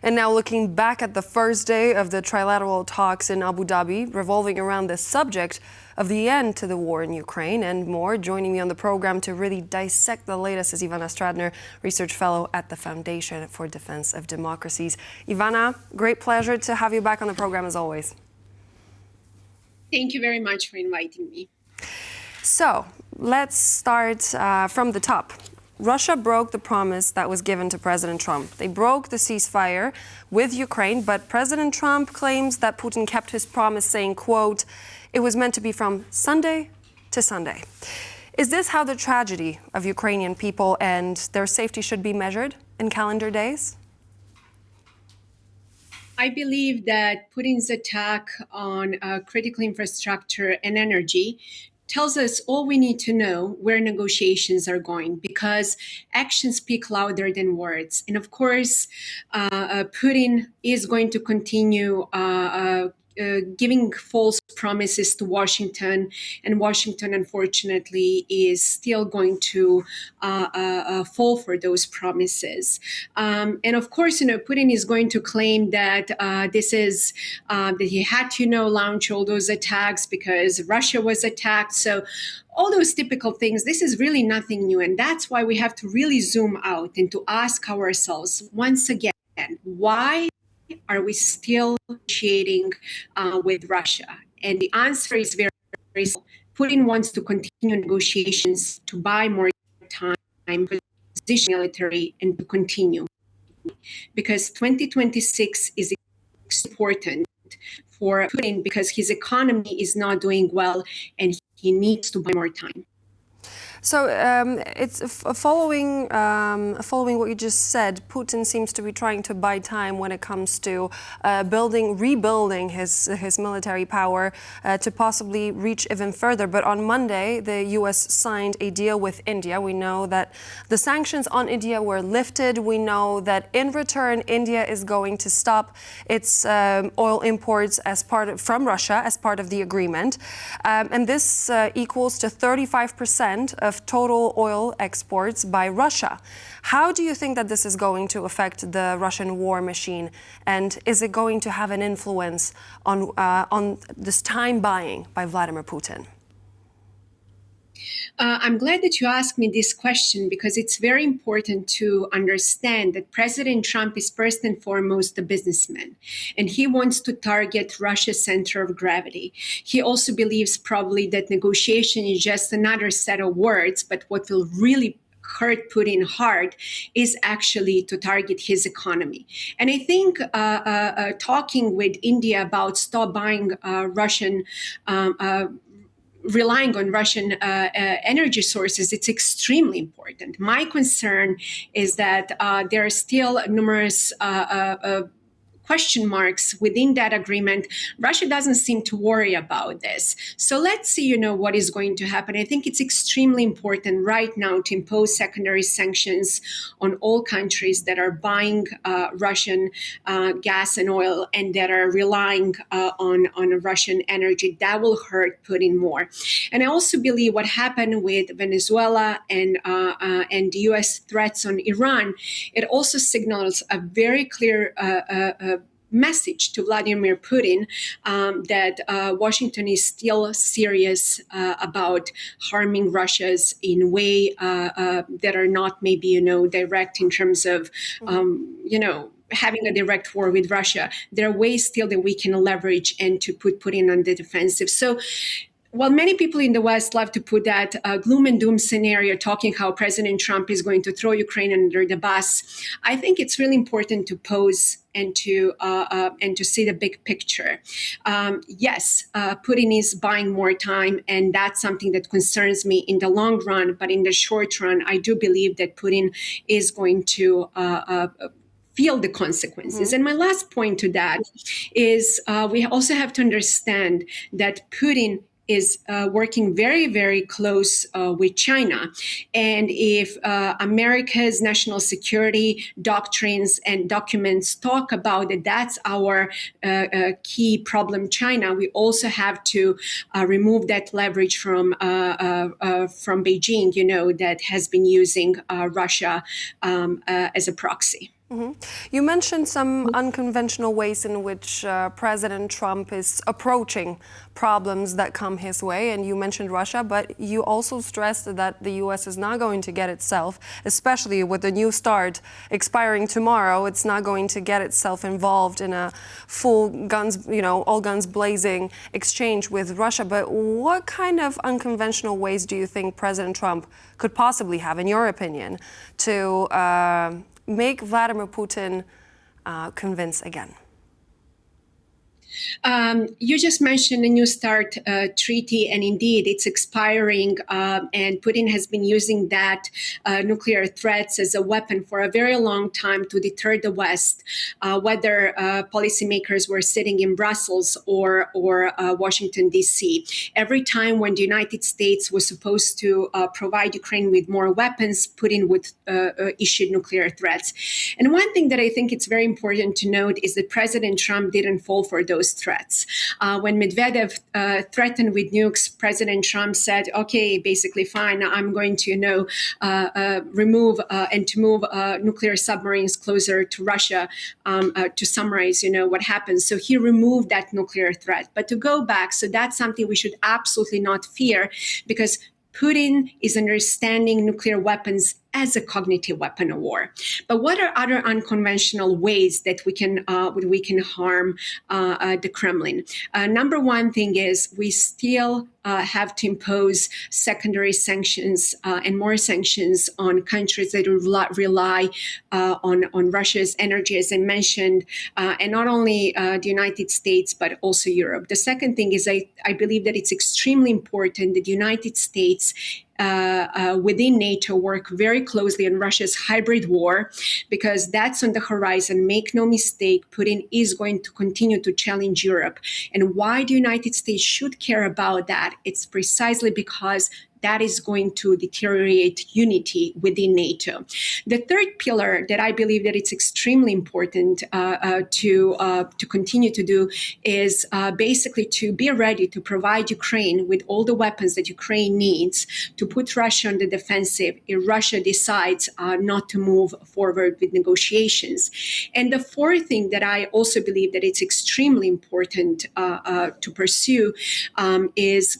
And now looking back at the first day of the Trilateral talks in Abu Dhabi, revolving around the subject of the end to the war in Ukraine and more. Joining me on the program to really dissect the latest is Ivana Stradner, Research Fellow at the Foundation for Defense of Democracies. Ivana, great pleasure to have you back on the program as always. Thank you very much for inviting me. So let's start from the top. Russia broke the promise that was given to President Trump. They broke the ceasefire with Ukraine, but President Trump claims that Putin kept his promise, saying, quote, "It was meant to be from Sunday to Sunday." Is this how the tragedy of Ukrainian people and their safety should be measured in calendar days? I believe that Putin's attack on critical infrastructure and energy tells us all we need to know where negotiations are going, because actions speak louder than words. And of course, Putin is going to continue giving false promises to Washington, and Washington, unfortunately, is still going to fall for those promises. And of course, Putin is going to claim that that he had to, launch all those attacks because Russia was attacked. So all those typical things, this is really nothing new. And that's why we have to really zoom out and to ask ourselves once again, why are we still negotiating with Russia? And the answer is very, very simple. Putin wants to continue negotiations to buy more time, position military, and to continue. Because 2026 is important for Putin because his economy is not doing well and he needs to buy more time. So it's following what you just said. Putin seems to be trying to buy time when it comes to rebuilding his military power to possibly reach even further. But on Monday, the U.S. signed a deal with India. We know that the sanctions on India were lifted. We know that in return, India is going to stop its oil imports from Russia as part of the agreement, and this equals to 35% of total oil exports by Russia. How do you think that this is going to affect the Russian war machine? And is it going to have an influence on this time buying by Vladimir Putin? I'm glad that you asked me this question because it's very important to understand that President Trump is first and foremost a businessman, and he wants to target Russia's center of gravity. He also believes probably that negotiation is just another set of words, but what will really hurt Putin hard is actually to target his economy. And I think talking with India about stop buying relying on Russian energy sources, it's extremely important. My concern is that there are still numerous question marks within that agreement. Russia doesn't seem to worry about this. So let's see, what is going to happen. I think it's extremely important right now to impose secondary sanctions on all countries that are buying Russian gas and oil and that are relying on Russian energy. That will hurt Putin more. And I also believe what happened with Venezuela and the U.S. threats on Iran, it also signals a very clear message to Vladimir Putin that Washington is still serious about harming Russia's in a way that are not maybe, direct in terms of, having a direct war with Russia. There are ways still that we can leverage and to put Putin on the defensive. So while many people in the West love to put that gloom and doom scenario, talking how President Trump is going to throw Ukraine under the bus, I think it's really important to pose and to see the big picture. Yes, Putin is buying more time, and that's something that concerns me in the long run. But in the short run, I do believe that Putin is going to feel the consequences. Mm-hmm. And my last point to that is we also have to understand that Putin is working very, very close with China. And if America's national security doctrines and documents talk about that, that's our key problem, China, we also have to remove that leverage from Beijing, that has been using Russia as a proxy. You mentioned some unconventional ways in which President Trump is approaching problems that come his way, and you mentioned Russia, but you also stressed that the U.S. is not going to get itself, especially with the New START expiring tomorrow, it's not going to get itself involved in a full guns, all guns blazing exchange with Russia. But what kind of unconventional ways do you think President Trump could possibly have, in your opinion, to make Vladimir Putin convince again? You just mentioned the New START treaty, and indeed it's expiring, and Putin has been using that nuclear threats as a weapon for a very long time to deter the West, whether policymakers were sitting in Brussels or Washington, D.C. Every time when the United States was supposed to provide Ukraine with more weapons, Putin would issue nuclear threats. And one thing that I think it's very important to note is that President Trump didn't fall for those threats. When Medvedev threatened with nukes, President Trump said, okay, basically fine, I'm going to, remove and to move nuclear submarines closer to Russia, to summarize, what happens. So he removed that nuclear threat. But to go back, so that's something we should absolutely not fear, because Putin is understanding nuclear weapons as a cognitive weapon of war. But what are other unconventional ways that we can harm the Kremlin? Number one thing is we still have to impose secondary sanctions and more sanctions on countries that rely on Russia's energy, as I mentioned, and not only the United States, but also Europe. The second thing is I believe that it's extremely important that the United States within NATO work very closely on Russia's hybrid war, because that's on the horizon. Make no mistake, Putin is going to continue to challenge Europe. And why the United States should care about that? It's precisely because that is going to deteriorate unity within NATO. The third pillar that I believe that it's extremely important to continue to do is basically to be ready to provide Ukraine with all the weapons that Ukraine needs to put Russia on the defensive if Russia decides not to move forward with negotiations. And the fourth thing that I also believe that it's extremely important to pursue is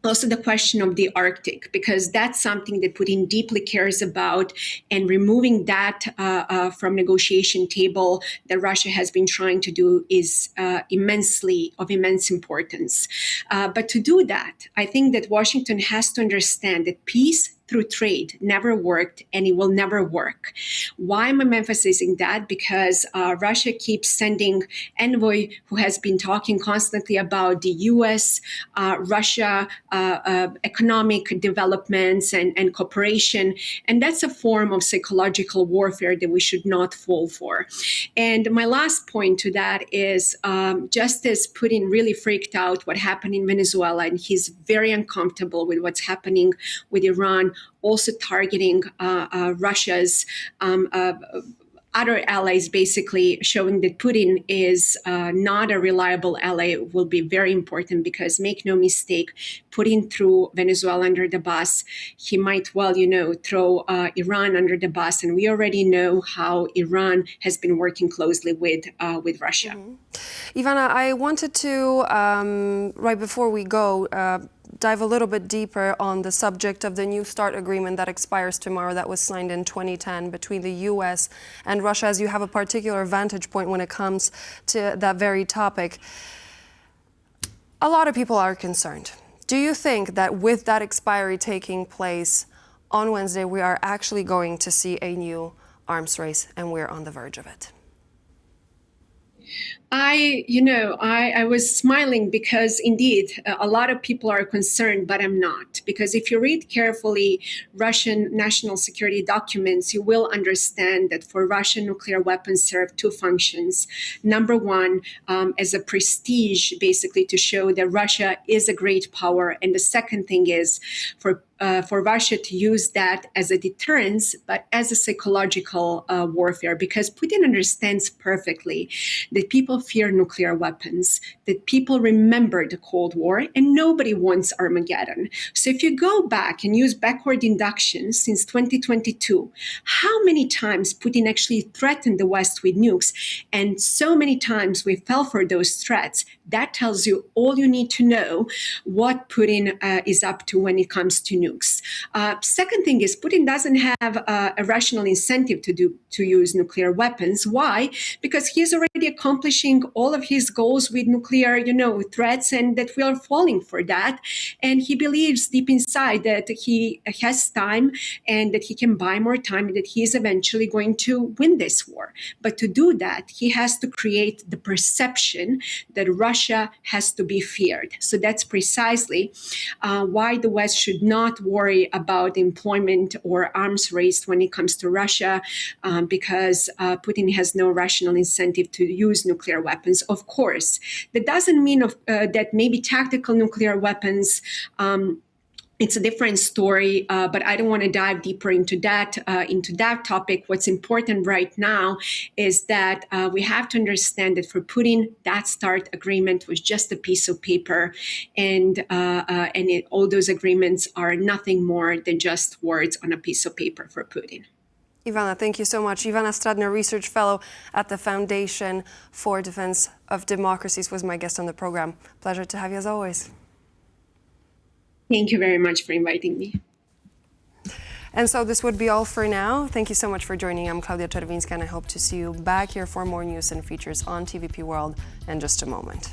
also the question of the Arctic, because that's something that Putin deeply cares about, and removing that from negotiation table that Russia has been trying to do is immense importance. But to do that, I think that Washington has to understand that peace through trade never worked, and it will never work. Why am I emphasizing that? Because Russia keeps sending envoy who has been talking constantly about the U.S., Russia, economic developments and cooperation. And that's a form of psychological warfare that we should not fall for. And my last point to that is just as Putin really freaked out what happened in Venezuela, and he's very uncomfortable with what's happening with Iran, also targeting Russia's other allies, basically showing that Putin is not a reliable ally, will be very important, because make no mistake, Putin threw Venezuela under the bus. He might well, throw Iran under the bus. And we already know how Iran has been working closely with Russia. Mm-hmm. Ivana, I wanted to, right before we go, dive a little bit deeper on the subject of the New START agreement that expires tomorrow, that was signed in 2010 between the U.S. and Russia, as you have a particular vantage point when it comes to that very topic. A lot of people are concerned. Do you think that with that expiry taking place on Wednesday, we are actually going to see a new arms race, and we're on the verge of it? I was smiling because indeed a lot of people are concerned, but I'm not. Because if you read carefully Russian national security documents, you will understand that for Russian nuclear weapons serve two functions. Number one, as a prestige, basically to show that Russia is a great power. And the second thing is for Russia to use that as a deterrence, but as a psychological warfare, because Putin understands perfectly that people people fear nuclear weapons, that people remember the Cold War, and nobody wants Armageddon. So if you go back and use backward induction since 2022, how many times Putin actually threatened the West with nukes, and so many times we fell for those threats, that tells you all you need to know what Putin is up to when it comes to nukes. Second thing is Putin doesn't have a rational incentive to use nuclear weapons. Why? Because he is already accomplishing all of his goals with nuclear, threats, and that we are falling for that. And he believes deep inside that he has time and that he can buy more time, and that he is eventually going to win this war. But to do that, he has to create the perception that Russia has to be feared. So that's precisely why the West should not worry about employment or arms race when it comes to Russia, because Putin has no rational incentive to use nuclear weapons. Of course, that doesn't mean that maybe tactical nuclear weapons it's a different story, but I don't want to dive deeper into that topic. What's important right now is that we have to understand that for Putin, that START agreement was just a piece of paper, and all those agreements are nothing more than just words on a piece of paper for Putin. Ivana, thank you so much. Ivana Stradner, Research Fellow at the Foundation for Defense of Democracies, was my guest on the program. Pleasure to have you as always. Thank you very much for inviting me. And so this would be all for now. Thank you so much for joining. I'm Klaudia Czerwińska, and I hope to see you back here for more news and features on TVP World in just a moment.